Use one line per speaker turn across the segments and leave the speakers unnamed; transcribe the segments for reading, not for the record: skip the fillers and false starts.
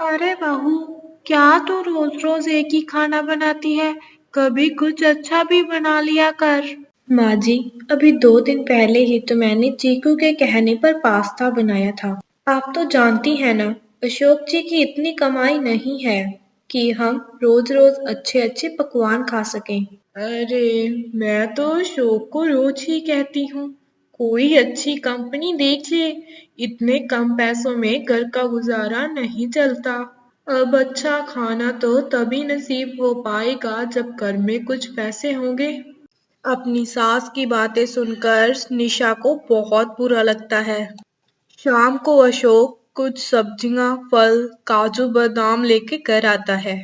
अरे बहू, क्या तू रोज रोज एक ही खाना बनाती है? कभी कुछ अच्छा भी बना लिया कर। माँ जी, अभी 2 दिन पहले ही तो मैंने चीकू के कहने पर पास्ता बनाया था। आप तो जानती हैं ना, अशोक जी की इतनी कमाई नहीं है कि हम रोज रोज अच्छे अच्छे पकवान खा सकें। अरे, मैं तो अशोक को रोज ही कहती हूँ, कोई अच्छी कंपनी देख ले। इतने कम पैसों में घर का गुजारा नहीं चलता। अब अच्छा खाना तो तभी नसीब हो पाएगा जब घर में कुछ पैसे होंगे। अपनी सास की बातें सुनकर निशा को बहुत बुरा लगता है। शाम को अशोक कुछ सब्जियां, फल, काजू बादाम लेके घर आता है।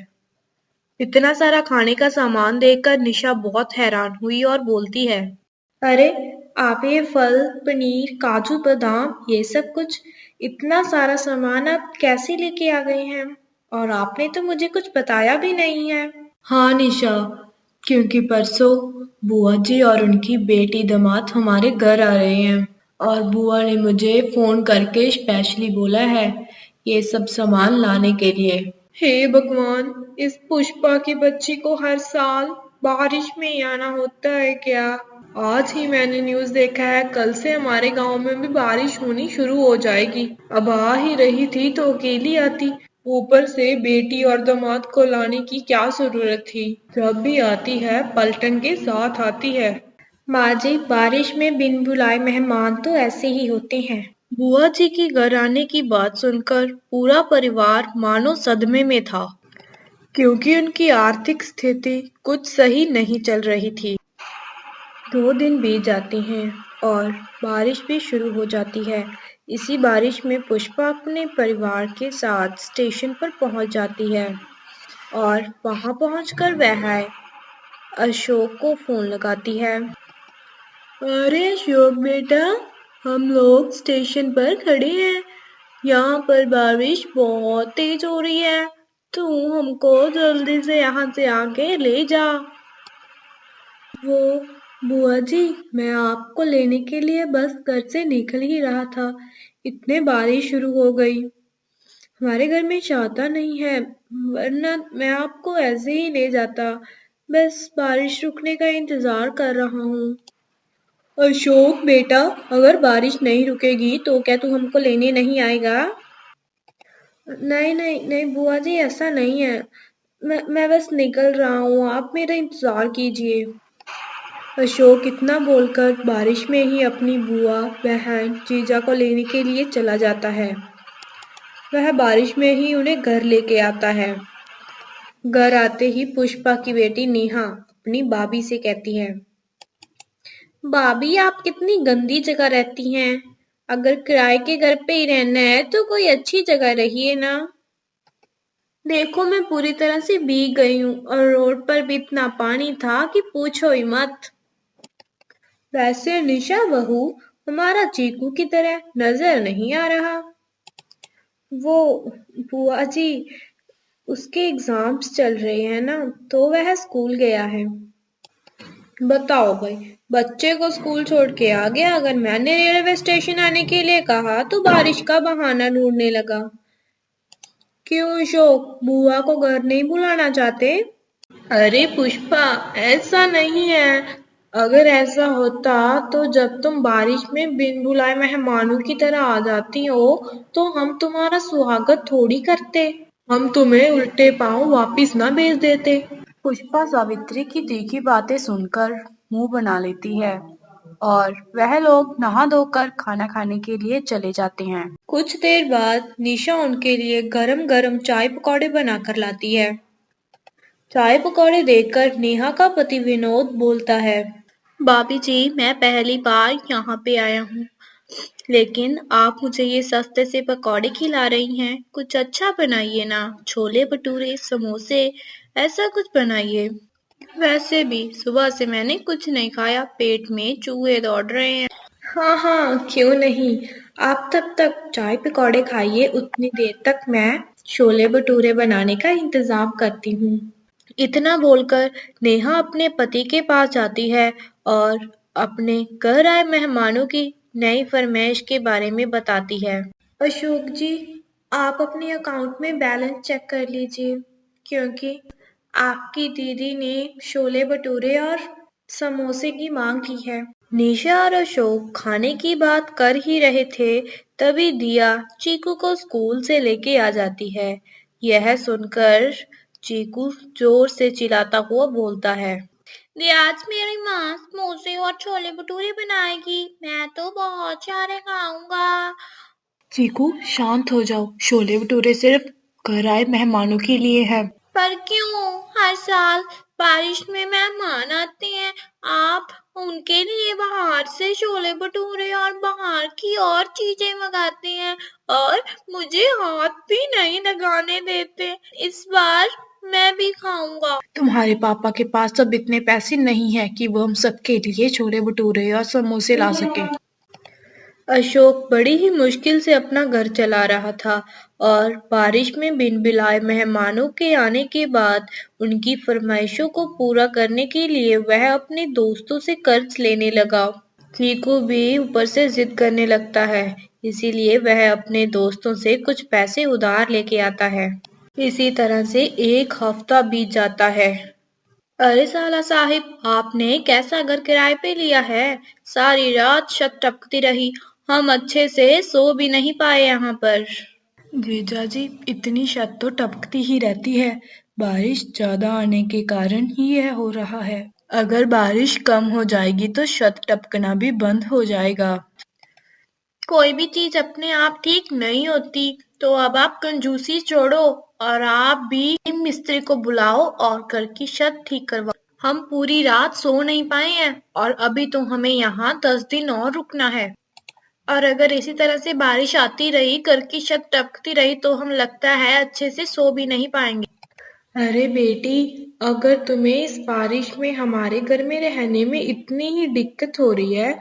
इतना सारा खाने का सामान देखकर निशा बहुत हैरान हुई और बोलती है, अरे, आप ये फल, पनीर, काजू बादाम, ये सब कुछ, इतना सारा सामान आप कैसे लेके आ गए हैं? और आपने तो मुझे कुछ बताया भी नहीं है। हाँ निशा, क्योंकि परसों बुआ जी और उनकी बेटी दामाद हमारे घर आ रहे हैं और बुआ ने मुझे फोन करके स्पेशली बोला है ये सब सामान लाने के लिए। हे भगवान, इस पुष्पा की बच्ची को हर साल बारिश में ही आना होता है क्या? आज ही मैंने न्यूज़ देखा है, कल से हमारे गांव में भी बारिश होनी शुरू हो जाएगी। अब आ ही रही थी तो अकेली आती, ऊपर से बेटी और दामाद को लाने की क्या जरूरत थी? जब भी आती है पलटन के साथ आती है। माँ जी, बारिश में बिन बुलाए मेहमान तो ऐसे ही होते हैं। बुआ जी की घर आने की बात सुनकर पूरा परिवार मानो सदमे में था, क्योंकि उनकी आर्थिक स्थिति कुछ सही नहीं चल रही थी। 2 दिन बीत जाते हैं और बारिश भी शुरू हो जाती है। इसी बारिश में पुष्पा अपने परिवार के साथ स्टेशन पर पहुंच जाती है और वहां पहुंचकर वह अशोक को फोन लगाती है। अरे अशोक बेटा, हम लोग स्टेशन पर खड़े हैं। यहाँ पर बारिश बहुत तेज हो रही है। तू हमको जल्दी से यहाँ से आके ले जा। वो बुआ जी, मैं आपको लेने के लिए बस घर से निकल ही रहा था, इतने बारिश शुरू हो गई। हमारे घर में छाता नहीं है, वरना मैं आपको ऐसे ही ले जाता। बस बारिश रुकने का इंतजार कर रहा हूँ। अशोक बेटा, अगर बारिश नहीं रुकेगी तो क्या तू हमको लेने नहीं आएगा? नहीं नहीं नहीं बुआ जी, ऐसा नहीं है। मैं बस निकल रहा हूँ, आप मेरा इंतजार कीजिए। अशोक इतना बोलकर बारिश में ही अपनी बुआ, बहन, जीजा को लेने के लिए चला जाता है। वह बारिश में ही उन्हें घर लेके आता है। घर आते ही पुष्पा की बेटी नेहा अपनी भाभी से कहती है, भाभी आप कितनी गंदी जगह रहती हैं। अगर किराए के घर पे ही रहना है तो कोई अच्छी जगह रहिए ना। देखो, मैं पूरी तरह से भीग गई हूँ और रोड पर भी इतना पानी था कि पूछो ही मत। वैसे निशा बहू, हमारा चीकू की तरह नजर नहीं आ रहा। वो बुआ जी, उसके एग्जाम्स चल रहे हैं ना, तो वह स्कूल गया है। बताओ भाई, बच्चे को स्कूल छोड़ के आ गया। अगर मैंने रेलवे स्टेशन आने के लिए कहा तो बारिश का बहाना ढूंढने लगा। क्यों अशोक, बुआ को घर नहीं बुलाना चाहते? अरे पुष्पा, ऐसा नहीं है। अगर ऐसा होता तो जब तुम बारिश में बिन बुलाए मेहमानों की तरह आ जाती हो तो हम तुम्हारा स्वागत थोड़ी करते। हम तुम्हें उल्टे पांव वापिस ना भेज देते। पुष्पा सावित्री की तीखी बातें सुनकर मुंह बना लेती है और वह लोग नहा धोकर खाना खाने के लिए चले जाते हैं। कुछ देर बाद निशा उनके लिए गरम गरम चाय पकौड़े बनाकर लाती है। चाय पकौड़े देखकर नेहा का पति विनोद बोलता है, भाभी जी, मैं पहली बार यहाँ पे आया हूँ, लेकिन आप मुझे ये सस्ते से पकौड़े खिला रही हैं। कुछ अच्छा बनाइए ना, छोले भटूरे, समोसे, ऐसा कुछ बनाइए। वैसे भी सुबह से मैंने कुछ नहीं खाया, पेट में चूहे दौड़ रहे हैं। हाँ हाँ, क्यों नहीं। आप तब तक चाय पकौड़े खाइए, उतनी देर तक मैं छोले भटूरे बनाने का इंतजाम करती हूँ। इतना बोलकर नेहा अपने पति के पास जाती है और अपने घर आए मेहमानों की नई फरमाइश के बारे में बताती है। अशोक जी, आप अपने अकाउंट में बैलेंस चेक कर लीजिए, क्योंकि आपकी दीदी ने छोले भटूरे और समोसे की मांग की है। निशा और अशोक खाने की बात कर ही रहे थे, तभी दिया चीकू को स्कूल से लेके आ जाती है। यह सुनकर चीकू जोर से चिल्लाता हुआ बोलता है, आज मेरी माँ समोसे और छोले भटूरे बनाएगी, मैं तो बहुत सारे खाऊंगा। चीकू शांत हो जाओ, छोले भटूरे सिर्फ घर आए मेहमानों के लिए है। पर क्यों? हर साल बारिश में मेहमान आते हैं, आप उनके लिए बाहर से छोले भटूरे और बाहर की और चीजें मंगाते हैं और मुझे हाथ भी नहीं लगाने देते। इस बार मैं भी खाऊंगा। तुम्हारे पापा के पास अब इतने पैसे नहीं है कि वो हम सबके लिए छोले भटूरे और समोसे ला सके। अशोक बड़ी ही मुश्किल से अपना घर चला रहा था और बारिश में बिन बुलाए मेहमानों के आने के बाद उनकी फरमाइशों को पूरा करने के लिए वह अपने दोस्तों से कर्ज लेने लगा। चीकू भी ऊपर से जिद करने लगता है, इसीलिए वह अपने दोस्तों से कुछ पैसे उधार लेके आता है। इसी तरह से एक हफ्ता बीत जाता है। अरे साला साहिब, आपने कैसा घर किराए पे लिया है? सारी रात छत टपकती रही, हम अच्छे से सो भी नहीं पाए यहाँ पर। जीजा जी, इतनी छत तो टपकती ही रहती है, बारिश ज्यादा आने के कारण ही यह हो रहा है। अगर बारिश कम हो जाएगी तो छत टपकना भी बंद हो जाएगा। कोई भी चीज अपने आप ठीक नहीं होती, तो अब आप कंजूसी छोड़ो और आप भी मिस्त्री को बुलाओ और घर की छत ठीक करवाओ। हम पूरी रात सो नहीं पाए हैं और अभी तो हमें यहाँ 10 दिन और रुकना है। और अगर इसी तरह से बारिश आती रही, घर की छत टपकती रही, तो हम लगता है अच्छे से सो भी नहीं पाएंगे। अरे बेटी, अगर तुम्हें इस बारिश में हमारे घर में रहने में इतनी ही दिक्कत हो रही है,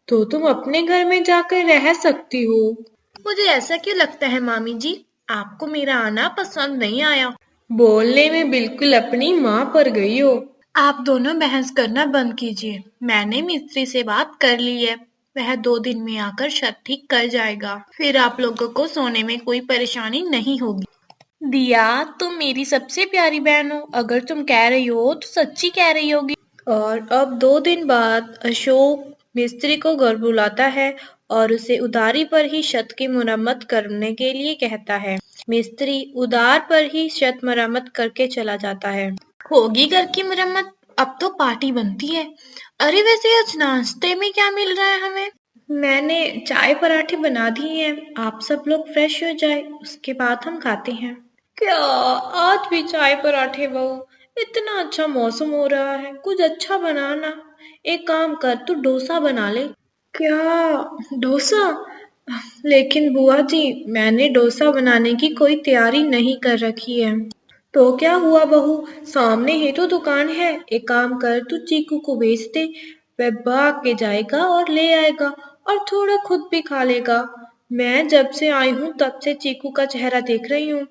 तो तुम अपने घर में जाकर रह सकती हो। मुझे ऐसा क्यों लगता है मामी जी, आपको मेरा आना पसंद नहीं आया। बोलने में बिल्कुल अपनी माँ पर गई हो। आप दोनों बहस करना बंद कीजिए, मैंने मिस्त्री से बात कर ली है, वह 2 दिन में आकर छत ठीक कर जाएगा, फिर आप लोगों को सोने में कोई परेशानी नहीं होगी। दिया, तुम मेरी सबसे प्यारी बहन हो, अगर तुम कह रही हो तो सच्ची कह रही होगी। और अब 2 दिन बाद अशोक मिस्त्री को घर बुलाता है और उसे उधारी पर ही छत की मरम्मत करने के लिए कहता है। मिस्त्री उधार पर ही छत मरम्मत करके चला जाता है। होगी घर की मरम्मत, अब तो पार्टी बनती है। अरे वैसे आज नाश्ते में क्या मिल रहा है हमें? मैंने चाय पराठे बना दिए हैं, आप सब लोग फ्रेश हो जाए, उसके बाद हम खाते हैं। क्या आज भी चाय पराठे बहू? इतना अच्छा मौसम हो रहा है, कुछ अच्छा बनाना। एक काम कर, तू डोसा बना ले। क्या डोसा? लेकिन बुआ जी, मैंने डोसा बनाने की कोई तैयारी नहीं कर रखी है। तो क्या हुआ बहू, सामने ही तो दुकान है, एक काम कर, तू चीकू को भेज दे, वह भाग के जाएगा और ले आएगा और थोड़ा खुद भी खा लेगा। मैं जब से आई हूँ तब से चीकू का चेहरा देख रही हूँ,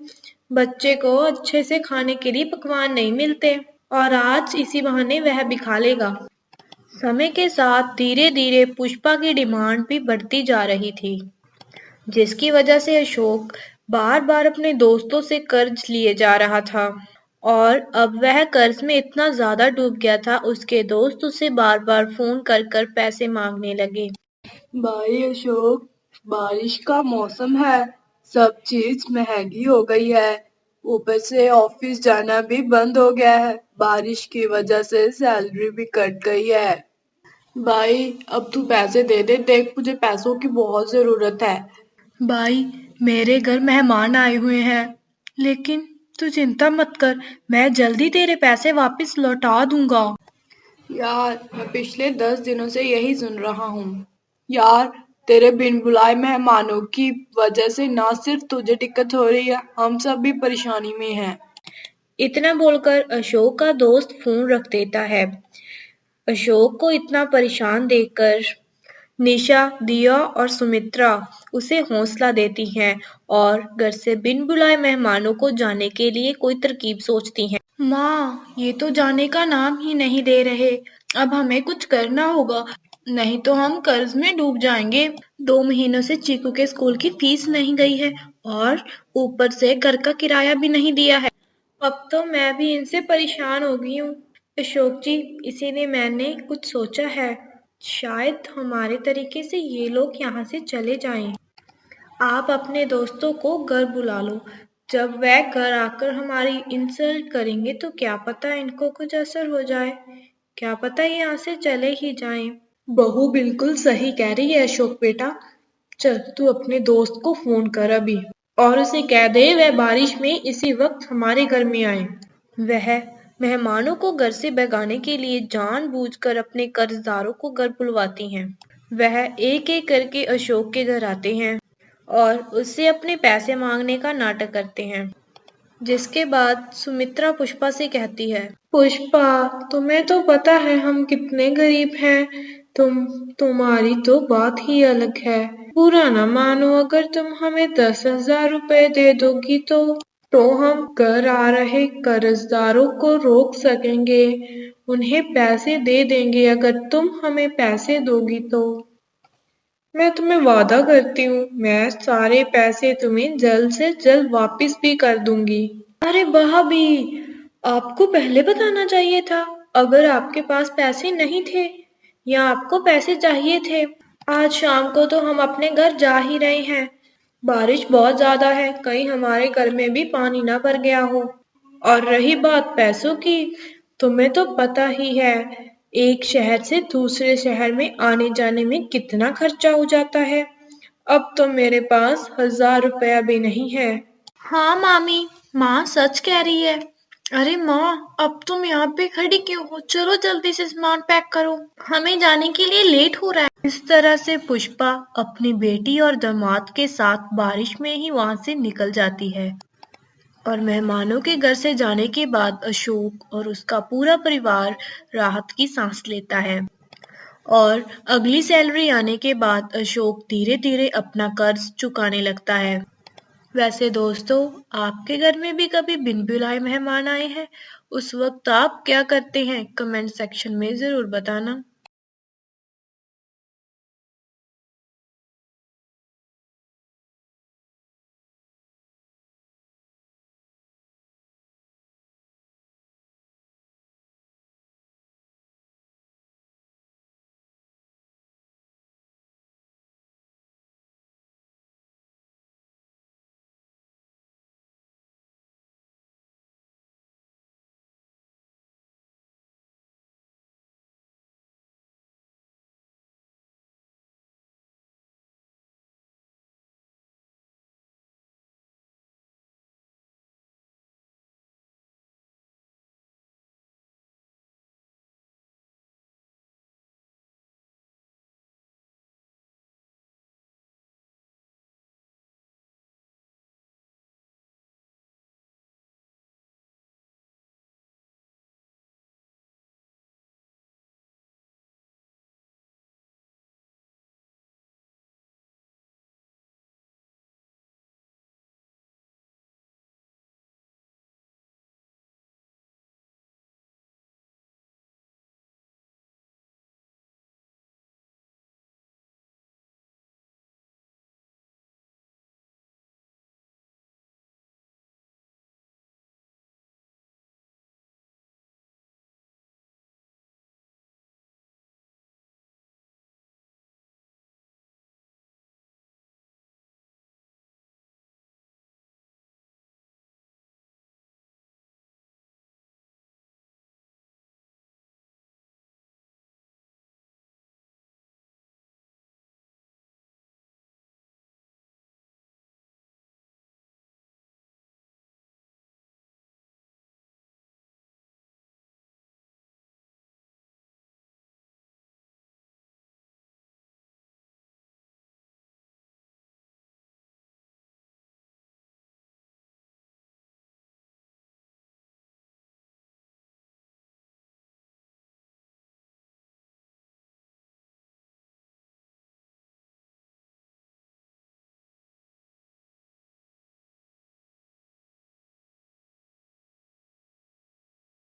बच्चे को अच्छे से खाने के लिए पकवान नहीं मिलते और आज इसी बहाने वह भी खा लेगा। समय के साथ धीरे धीरे पुष्पा की डिमांड भी बढ़ती जा रही थी, जिसकी वजह से अशोक बार बार अपने दोस्तों से कर्ज लिए जा रहा था और अब वह कर्ज में इतना ज्यादा डूब गया था, उसके दोस्त उसे बार बार फोन कर कर पैसे मांगने लगे। भाई अशोक, बारिश का मौसम है, सब चीज महंगी हो गई है, ऊपर से ऑफिस जाना भी बंद हो गया है, बारिश की वजह से सैलरी भी कट गई है। भाई अब तू पैसे दे दे, देख मुझे पैसों की बहुत जरूरत है। भाई मेरे घर मेहमान आए हुए हैं, लेकिन तू चिंता मत कर, मैं जल्दी तेरे पैसे वापस लौटा दूंगा। यार मैं पिछले 10 दिनों से यही सुन रहा हूँ। यार तेरे बिन बुलाए मेहमानों की वजह से ना सिर्फ तुझे दिक्कत हो रही है, हम सब भी परेशानी में हैं। इतना बोलकर अशोक का दोस्त फोन रख देता है। अशोक को इतना परेशान देखकर निशा, दिया और सुमित्रा उसे हौसला देती हैं और घर से बिन बुलाए मेहमानों को जाने के लिए कोई तरकीब सोचती हैं। माँ, ये तो जाने का नाम ही नहीं दे रहे, अब हमें कुछ करना होगा। नहीं तो हम कर्ज में डूब जाएंगे। 2 महीनों से चीकू के स्कूल की फीस नहीं गई है और ऊपर से घर का किराया भी नहीं दिया है। अब तो मैं भी इनसे परेशान हो गई हूँ अशोक जी, इसीलिए मैंने कुछ सोचा है। शायद हमारे तरीके से ये लोग यहाँ से चले जाएं। आप अपने दोस्तों को घर बुला लो। जब वह घर आकर हमारी इंसल्ट करेंगे तो क्या पता इनको कुछ असर हो जाए। क्या पता ये यहाँ से चले ही जाएं। बहू बिल्कुल सही कह रही है अशोक बेटा। चल तू अपने दोस्त को फोन कर अभी और उसे कह दे वह बारिश में इसी वक्त हमारे घर में आए। वह मेहमानों को घर से भगाने के लिए जानबूझकर अपने कर्जदारों को घर बुलवाती हैं। वह एक एक करके अशोक के घर आते हैं और उससे अपने पैसे मांगने का नाटक करते हैं। जिसके बाद सुमित्रा पुष्पा से कहती है, पुष्पा तुम्हें तो पता है हम कितने गरीब हैं। तुम्हारी तो बात ही अलग है। बुरा न मानो अगर तुम हमें 10,000 रुपए दे दोगी तो हम घर आ रहे कर्जदारों को रोक सकेंगे। उन्हें पैसे दे देंगे अगर तुम हमें पैसे दोगी तो। मैं तुम्हें वादा करती हूँ मैं सारे पैसे तुम्हें जल्द से जल्द वापस भी कर दूंगी। अरे भाभी, आपको पहले बताना चाहिए था। अगर आपके पास पैसे नहीं थे या आपको पैसे चाहिए थे, आज शाम को तो हम अपने घर जा ही रहे हैं। बारिश बहुत ज्यादा है, कहीं हमारे घर में भी पानी ना भर गया हो। और रही बात पैसों की, तुम्हें तो पता ही है एक शहर से दूसरे शहर में आने जाने में कितना खर्चा हो जाता है। अब तो मेरे पास 1,000 रुपया भी नहीं है। हाँ मामी, माँ सच कह रही है। अरे माँ, अब तुम यहाँ पे खड़ी क्यों हो? चलो जल्दी से सामान पैक करो, हमें जाने के लिए लेट हो रहा है। इस तरह से पुष्पा अपनी बेटी और दामाद के साथ बारिश में ही वहां से निकल जाती है और मेहमानों के घर से जाने के बाद अशोक और उसका पूरा परिवार राहत की सांस लेता है। और अगली सैलरी आने के बाद अशोक धीरे धीरे अपना कर्ज चुकाने लगता है। वैसे दोस्तों, आपके घर में भी कभी बिन बुलाए मेहमान आए हैं? उस वक्त आप क्या करते हैं? कमेंट सेक्शन में जरूर बताना।